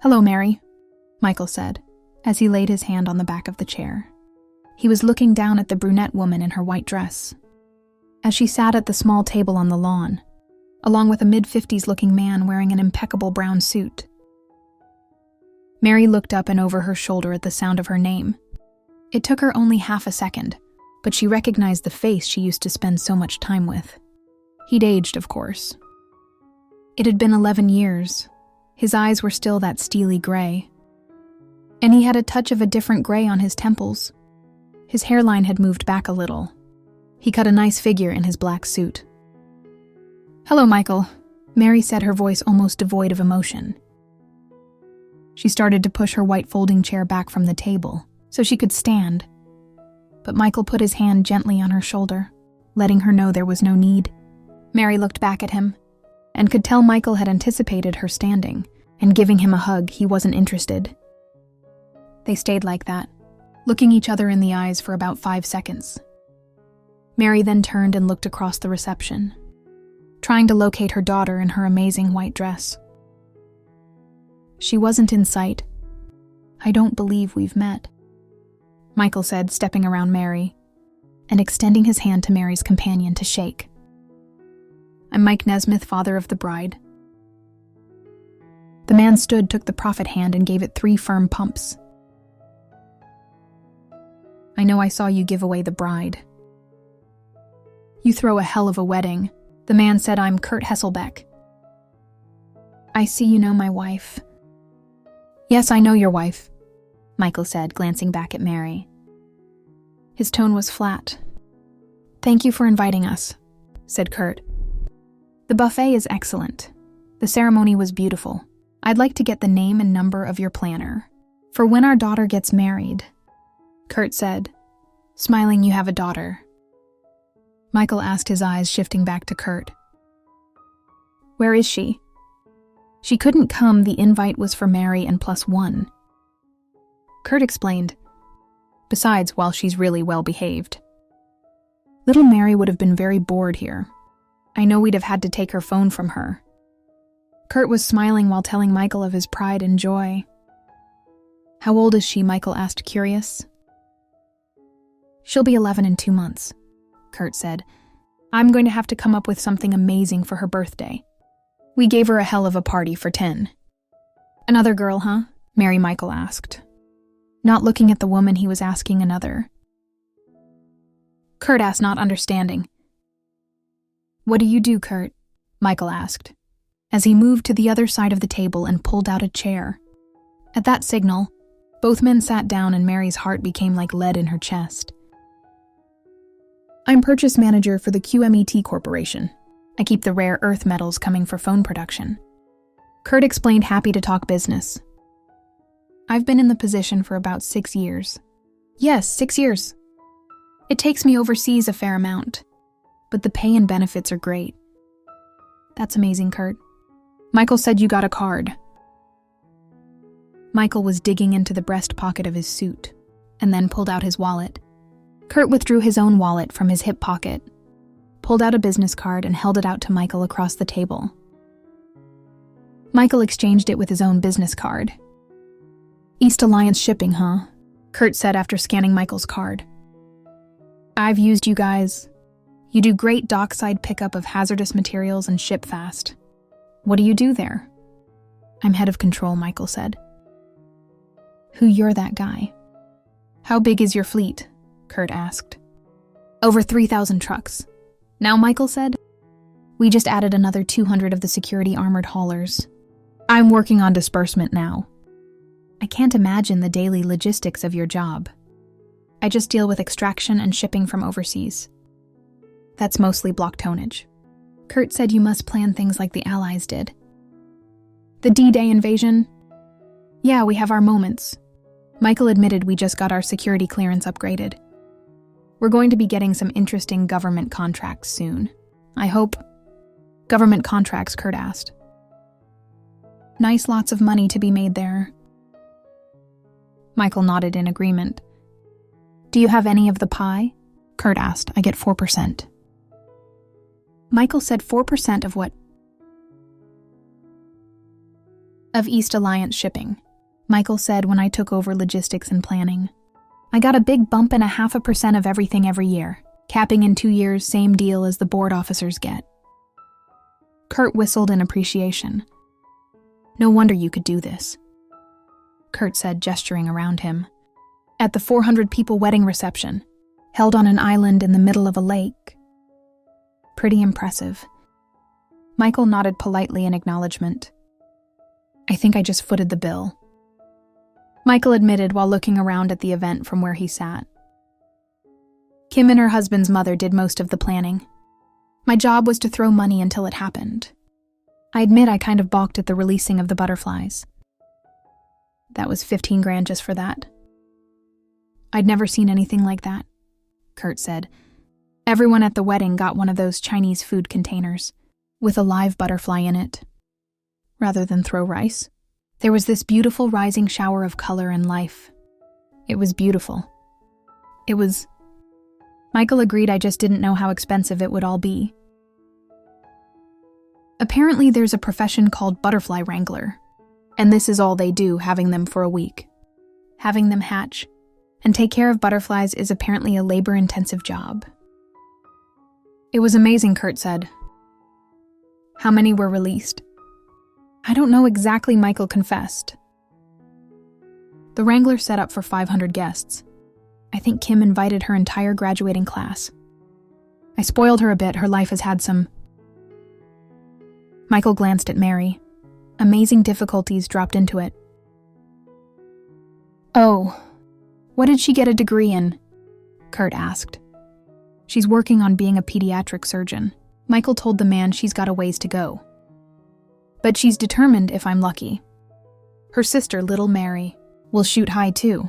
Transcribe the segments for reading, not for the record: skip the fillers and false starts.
"Hello, Mary," Michael said, as he laid his hand on the back of the chair. He was looking down at the brunette woman in her white dress, as she sat at the small table on the lawn, along with a mid-50s-looking man wearing an impeccable brown suit. Mary looked up and over her shoulder at the sound of her name. It took her only half a second, but she recognized the face she used to spend so much time with. He'd aged, of course. It had been 11 years. His eyes were still that steely gray, and he had a touch of a different gray on his temples. His hairline had moved back a little. He cut a nice figure in his black suit. "Hello, Michael," Mary said, her voice almost devoid of emotion. She started to push her white folding chair back from the table so she could stand, but Michael put his hand gently on her shoulder, letting her know there was no need. Mary looked back at him and could tell Michael had anticipated her standing and giving him a hug. He wasn't interested. They stayed like that, looking each other in the eyes for about 5 seconds. Mary then turned and looked across the reception, trying to locate her daughter in her amazing white dress. She wasn't in sight. "I don't believe we've met," Michael said, stepping around Mary and extending his hand to Mary's companion to shake. "I'm Mike Nesmith, father of the bride." The man stood, took the prophet hand, and gave it 3 firm pumps. "I know I saw you give away the bride. You throw a hell of a wedding," the man said. "I'm Kurt Hesselbeck." "I see you know my wife." "Yes, I know your wife," Michael said, glancing back at Mary. His tone was flat. "Thank you for inviting us," said Kurt. "The buffet is excellent. The ceremony was beautiful. I'd like to get the name and number of your planner for when our daughter gets married." Kurt said, smiling. "You have a daughter?" Michael asked, his eyes shifting back to Kurt. "Where is she?" "She couldn't come. The invite was for Mary and +1. Kurt explained. "Besides, while she's really well behaved. Little Mary would have been very bored here. I know we'd have had to take her phone from her." Kurt was smiling while telling Michael of his pride and joy. "How old is she?" Michael asked, curious. "She'll be 11 in 2 months, Kurt said. "I'm going to have to come up with something amazing for her birthday. We gave her a hell of a party for 10. "Another girl, huh?" Mary Michael asked, not looking at the woman he was asking another. Kurt asked, not understanding. "What do you do, Kurt?" Michael asked, as he moved to the other side of the table and pulled out a chair. At that signal, both men sat down and Mary's heart became like lead in her chest. "I'm purchase manager for the QMET Corporation. I keep the rare earth metals coming for phone production." Kurt explained, happy to talk business. "I've been in the position for about 6 years. "Yes, 6 years. It takes me overseas a fair amount, but the pay and benefits are great." "That's amazing, Kurt." Michael said, "You got a card." Michael was digging into the breast pocket of his suit and then pulled out his wallet. Kurt withdrew his own wallet from his hip pocket, pulled out a business card, and held it out to Michael across the table. Michael exchanged it with his own business card. "East Alliance Shipping, huh?" Kurt said after scanning Michael's card. "I've used you guys. You do great dockside pickup of hazardous materials and ship fast. What do you do there?" "I'm head of control," Michael said. "Who, you're that guy?" "How big is your fleet?" Kurt asked. "Over 3,000 trucks. Now," Michael said, "we just added another 200 of the security armored haulers. I'm working on disbursement now. I can't imagine the daily logistics of your job. I just deal with extraction and shipping from overseas. That's mostly block tonnage." Kurt said, "You must plan things like the Allies did." "The D-Day invasion?" "Yeah, we have our moments." Michael admitted, "We just got our security clearance upgraded. We're going to be getting some interesting government contracts soon. I hope." "Government contracts?" Kurt asked. "Nice, lots of money to be made there." Michael nodded in agreement. "Do you have any of the pie?" Kurt asked. "I get 4%. Michael said, 4% of what? of East Alliance Shipping, Michael said when I took over logistics and planning. I got a big bump and 0.5% of everything every year, capping in 2 years, same deal as the board officers get. Kurt whistled in appreciation. No wonder you could do this, Kurt said, gesturing around him. At the 400-people wedding reception, held on an island in the middle of a lake. Pretty impressive. Michael nodded politely in acknowledgement. I think I just footed the bill, Michael admitted while looking around at the event from where he sat. Kim and her husband's mother did most of the planning. My job was to throw money until it happened. I admit I kind of balked at the releasing of the butterflies. That was $15,000 just for that. I'd never seen anything like that, Kurt said. Everyone at the wedding got one of those Chinese food containers, with a live butterfly in it. Rather than throw rice, there was this beautiful rising shower of color and life. It was beautiful. Michael agreed. I just didn't know how expensive it would all be. Apparently there's a profession called butterfly wrangler, and this is all they do, having them for a week. Having them hatch and take care of butterflies is apparently a labor-intensive job. It was amazing, Kurt said. How many were released? I don't know exactly, Michael confessed. The wrangler set up for 500 guests. I think Kim invited her entire graduating class. I spoiled her a bit. Her life has had some... Michael glanced at Mary. Amazing difficulties dropped into it. Oh, what did she get a degree in? Kurt asked. She's working on being a pediatric surgeon. Michael told the man she's got a ways to go. But she's determined if I'm lucky. Her sister, little Mary, will shoot high too.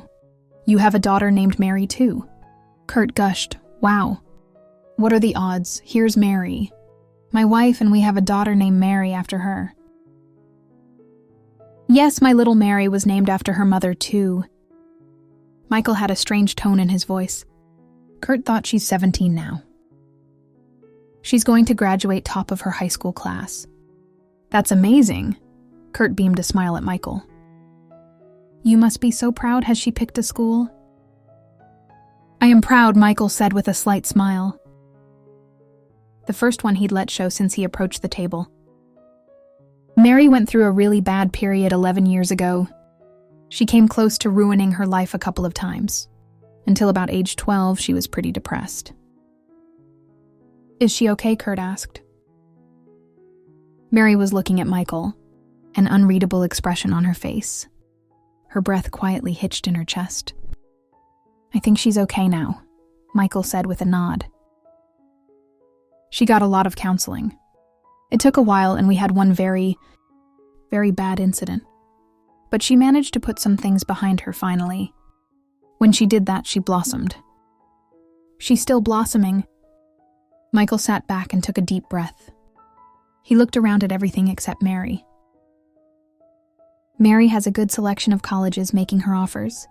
You have a daughter named Mary too. Kurt gushed. Wow. What are the odds? Here's Mary, my wife, and we have a daughter named Mary after her. Yes, my little Mary was named after her mother too. Michael had a strange tone in his voice. Kurt thought she's 17 now. She's going to graduate top of her high school class. That's amazing. Kurt beamed a smile at Michael. You must be so proud. Has she picked a school? I am proud, Michael said with a slight smile. The first one he'd let show since he approached the table. Mary went through a really bad period 11 years ago. She came close to ruining her life a couple of times. Until about age 12, she was pretty depressed. Is she okay? Kurt asked. Mary was looking at Michael, an unreadable expression on her face. Her breath quietly hitched in her chest. I think she's okay now, Michael said with a nod. She got a lot of counseling. It took a while and we had one very, very bad incident. But she managed to put some things behind her finally. When she did that, she blossomed. She's still blossoming. Michael sat back and took a deep breath. He looked around at everything except Mary. Mary has a good selection of colleges making her offers.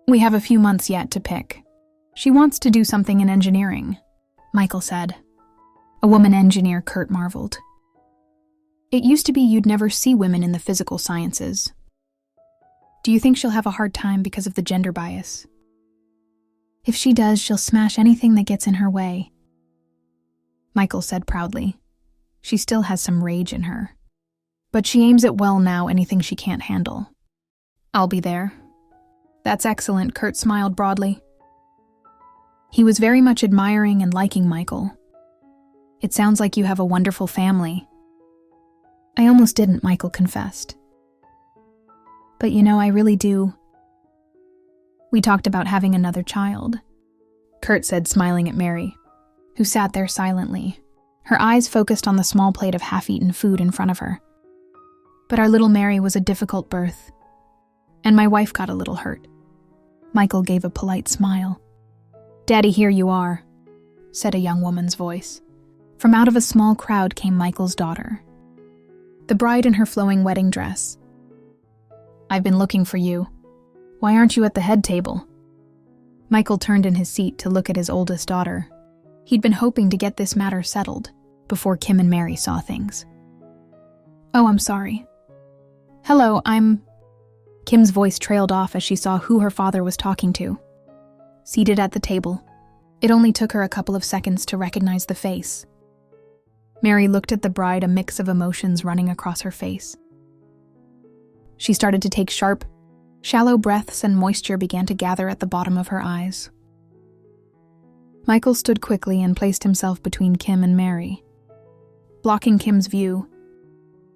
We have a few months yet to pick. She wants to do something in engineering, Michael said. A woman engineer, Kurt marveled. It used to be you'd never see women in the physical sciences. Do you think she'll have a hard time because of the gender bias? If she does, she'll smash anything that gets in her way, Michael said proudly. She still has some rage in her. But she aims at well now anything she can't handle. I'll be there. That's excellent, Kurt smiled broadly. He was very much admiring and liking Michael. It sounds like you have a wonderful family. I almost didn't, Michael confessed. But I really do. We talked about having another child, Kurt said, smiling at Mary, who sat there silently, her eyes focused on the small plate of half-eaten food in front of her. But our little Mary was a difficult birth, and my wife got a little hurt. Michael gave a polite smile. Daddy, here you are, said a young woman's voice. From out of a small crowd came Michael's daughter, the bride in her flowing wedding dress. I've been looking for you. Why aren't you at the head table? Michael turned in his seat to look at his oldest daughter. He'd been hoping to get this matter settled before Kim and Mary saw things. Oh, I'm sorry. Hello, Kim's voice trailed off as she saw who her father was talking to. Seated at the table, it only took her a couple of seconds to recognize the face. Mary looked at the bride, a mix of emotions running across her face. She started to take sharp, shallow breaths, and moisture began to gather at the bottom of her eyes. Michael stood quickly and placed himself between Kim and Mary. Blocking Kim's view,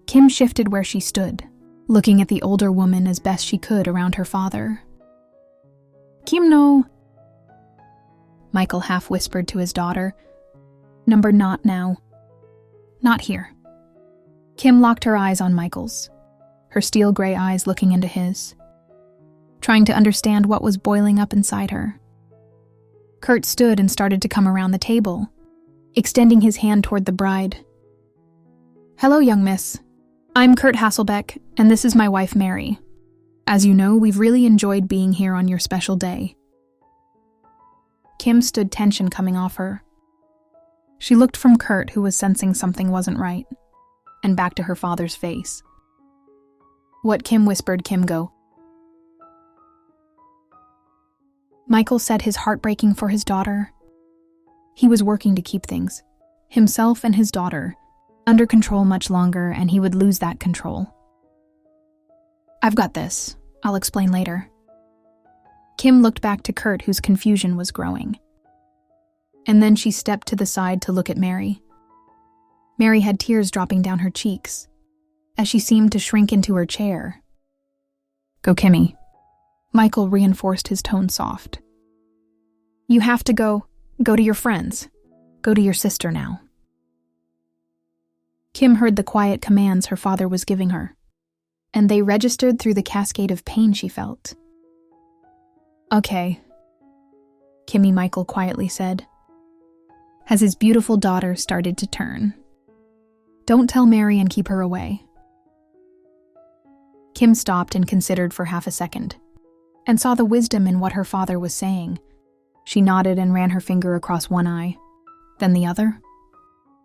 Kim shifted where she stood, looking at the older woman as best she could around her father. "Kim, no," Michael half whispered to his daughter. "Number not now. Not here." Kim locked her eyes on Michael's, her steel gray eyes looking into his, trying to understand what was boiling up inside her. Kurt stood and started to come around the table, extending his hand toward the bride. "Hello, young miss. I'm Kurt Hasselbeck, and this is my wife, Mary. As you know, we've really enjoyed being here on your special day." Kim stood, tension coming off her. She looked from Kurt, who was sensing something wasn't right, and back to her father's face. "What, Kim?" whispered Kim. "Go." Michael said his heartbreaking for his daughter. He was working to keep things, himself and his daughter, under control much longer, and he would lose that control. "I've got this. I'll explain later." Kim looked back to Kurt, whose confusion was growing. And then she stepped to the side to look at Mary. Mary had tears dropping down her cheeks, as she seemed to shrink into her chair. "Go, Kimmy." Michael reinforced his tone soft. "You have to go. Go to your friends. Go to your sister now." Kim heard the quiet commands her father was giving her, and they registered through the cascade of pain she felt. "Okay," Kimmy, Michael quietly said, as his beautiful daughter started to turn. "Don't tell Mary and keep her away." Kim stopped and considered for half a second, and saw the wisdom in what her father was saying. She nodded and ran her finger across one eye, then the other,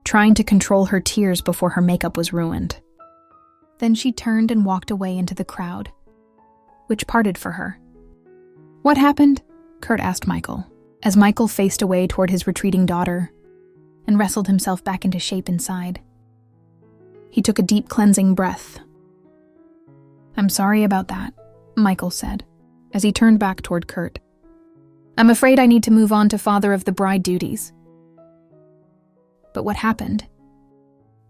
trying to control her tears before her makeup was ruined. Then she turned and walked away into the crowd, which parted for her. "What happened?" Kurt asked Michael, as Michael faced away toward his retreating daughter and wrestled himself back into shape inside. He took a deep cleansing breath. "I'm sorry about that," Michael said, as he turned back toward Kurt. "I'm afraid I need to move on to father of the bride duties." But what happened?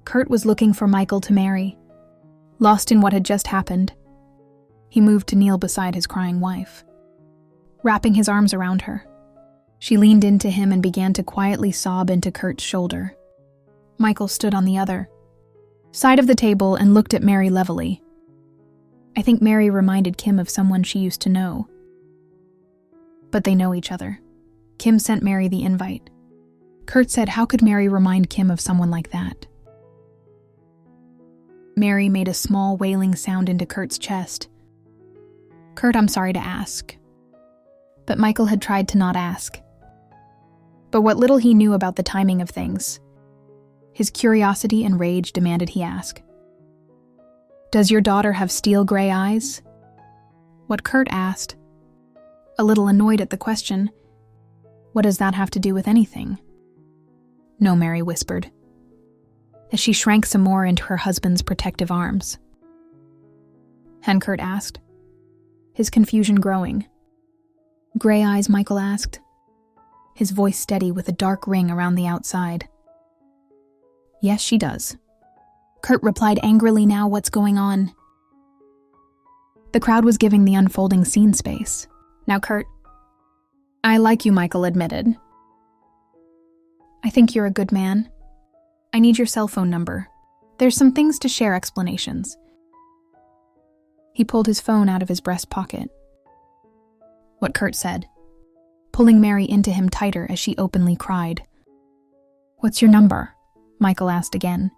Kurt was looking for Michael to marry, lost in what had just happened. He moved to kneel beside his crying wife, wrapping his arms around her. She leaned into him and began to quietly sob into Kurt's shoulder. Michael stood on the other side of the table and looked at Mary levelly. I think Mary reminded Kim of someone she used to know. But they know each other. Kim sent Mary the invite. Kurt said, how could Mary remind Kim of someone like that? Mary made a small wailing sound into Kurt's chest. "Kurt, I'm sorry to ask." But Michael had tried to not ask. But what little he knew about the timing of things, his curiosity and rage demanded he ask. "Does your daughter have steel gray eyes?" What Kurt asked, a little annoyed at the question. What does that have to do with anything? "No," Mary whispered, as she shrank some more into her husband's protective arms. And Kurt asked, his confusion growing. "Gray eyes?" Michael asked, his voice steady with a dark ring around the outside. "Yes, she does." Kurt replied angrily. "Now what's going on?" The crowd was giving the unfolding scene space. "Now, Kurt." "I like you," Michael admitted. "I think you're a good man. I need your cell phone number. There's some things to share, explanations." He pulled his phone out of his breast pocket. What Kurt said, pulling Mary into him tighter as she openly cried. "What's your number?" Michael asked again.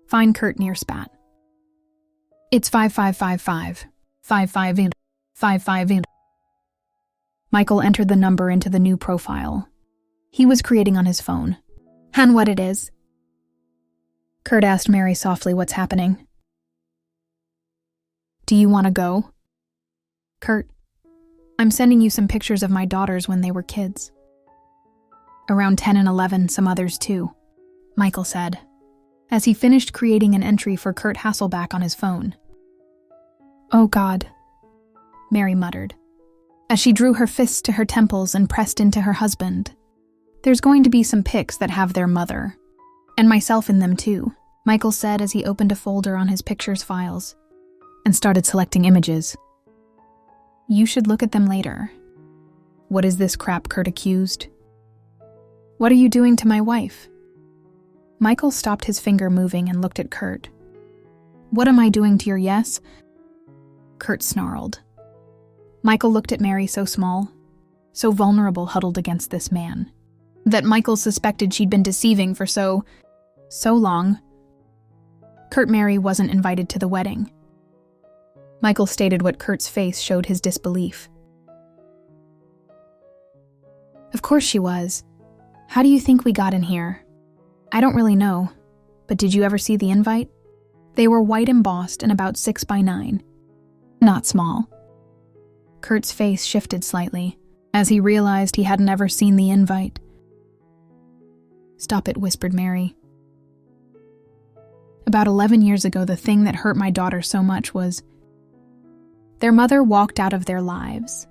Fine, Kurt near spat. "It's 5555. 55. Michael entered the number into the new profile he was creating on his phone. "And what it is?" Kurt asked Mary softly. "What's happening?" Do you want to go? Kurt, I'm sending you some pictures of my daughters when they were kids. Around 10 and 11, some others too, Michael said, as he finished creating an entry for Kurt Hasselback on his phone. Oh God, Mary muttered, as she drew her fists to her temples and pressed into her husband. There's going to be some pics that have their mother, and myself in them too, Michael said as he opened a folder on his pictures files and started selecting images. You should look at them later. What is this crap, Kurt accused. What are you doing to my wife? Michael stopped his finger moving and looked at Kurt. What am I doing to your yes? Kurt snarled. Michael looked at Mary, so small, so vulnerable, huddled against this man, that Michael suspected she'd been deceiving for so long. Kurt, Mary wasn't invited to the wedding. Michael stated what Kurt's face showed his disbelief. Of course she was. How do you think we got in here? I don't really know, but did you ever see the invite? They were white embossed and about 6 by 9. Not small. Kurt's face shifted slightly as he realized he hadn't ever seen the invite. Stop it, whispered Mary. About 11 years ago, the thing that hurt my daughter so much was their mother walked out of their lives,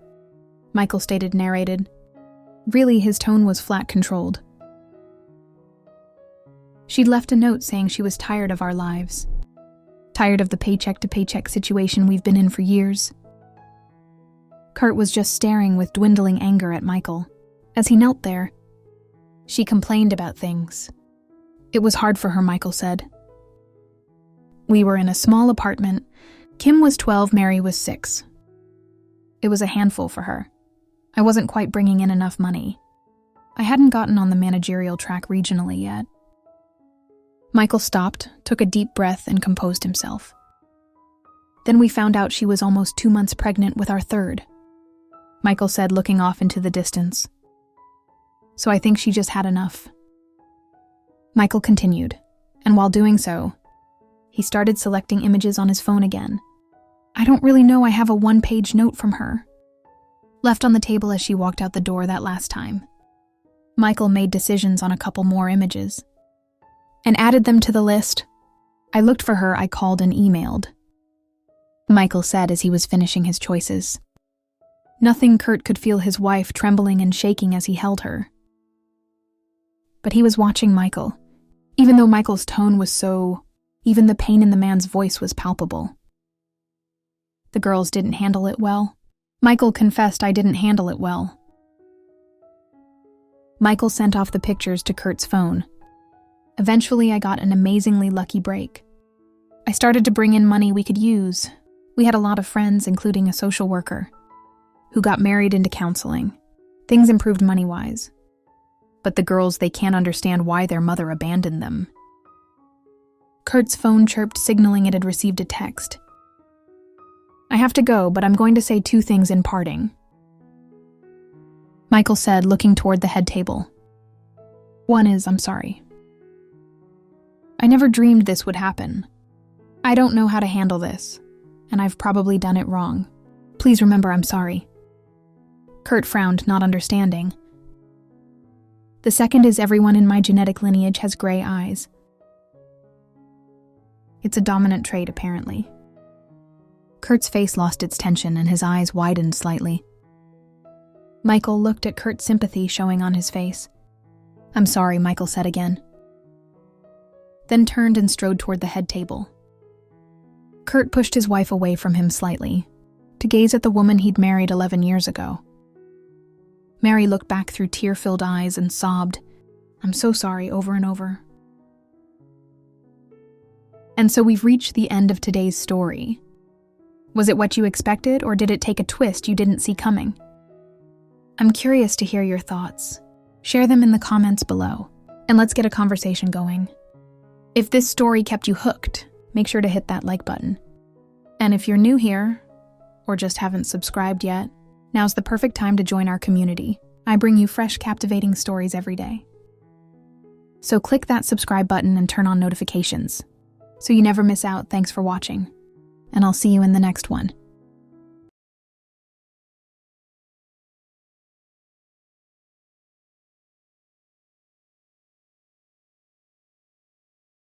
Michael stated, narrated. Really, his tone was flat, controlled. She'd left a note saying she was tired of our lives, tired of the paycheck-to-paycheck situation we've been in for years. Kurt was just staring with dwindling anger at Michael. As he knelt there, she complained about things. It was hard for her, Michael said. We were in a small apartment. Kim was 12, Mary was 6. It was a handful for her. I wasn't quite bringing in enough money. I hadn't gotten on the managerial track regionally yet. Michael stopped, took a deep breath, and composed himself. Then we found out she was almost 2 months pregnant with our third, Michael said, looking off into the distance. So I think she just had enough. Michael continued, and while doing so, he started selecting images on his phone again. I don't really know, I have a 1-page note from her, left on the table as she walked out the door that last time. Michael made decisions on a couple more images and added them to the list. I looked for her, I called and emailed, Michael said as he was finishing his choices. Nothing. Kurt could feel his wife trembling and shaking as he held her. But he was watching Michael. Even though Michael's tone was so... Even the pain in the man's voice was palpable. The girls didn't handle it well. Michael confessed, I didn't handle it well. Michael sent off the pictures to Kurt's phone. Eventually, I got an amazingly lucky break. I started to bring in money we could use. We had a lot of friends, including a social worker, who got married into counseling. Things improved money-wise. But the girls, they can't understand why their mother abandoned them. Kurt's phone chirped, signaling it had received a text. I have to go, but I'm going to say 2 things in parting, Michael said, looking toward the head table. One is, I'm sorry. I never dreamed this would happen. I don't know how to handle this, and I've probably done it wrong. Please remember I'm sorry. Kurt frowned, not understanding. The second is, everyone in my genetic lineage has gray eyes. It's a dominant trait, apparently. Kurt's face lost its tension and his eyes widened slightly. Michael looked at Kurt's sympathy showing on his face. I'm sorry, Michael said again. Then turned and strode toward the head table. Kurt pushed his wife away from him slightly, to gaze at the woman he'd married 11 years ago. Mary looked back through tear-filled eyes and sobbed, I'm so sorry, over and over. And so we've reached the end of today's story. Was it what you expected, or did it take a twist you didn't see coming? I'm curious to hear your thoughts. Share them in the comments below, and let's get a conversation going. If this story kept you hooked, make sure to hit that like button. And if you're new here, or just haven't subscribed yet, now's the perfect time to join our community. I bring you fresh, captivating stories every day. So click that subscribe button and turn on notifications, so you never miss out. Thanks for watching. and I'll see you in the next one.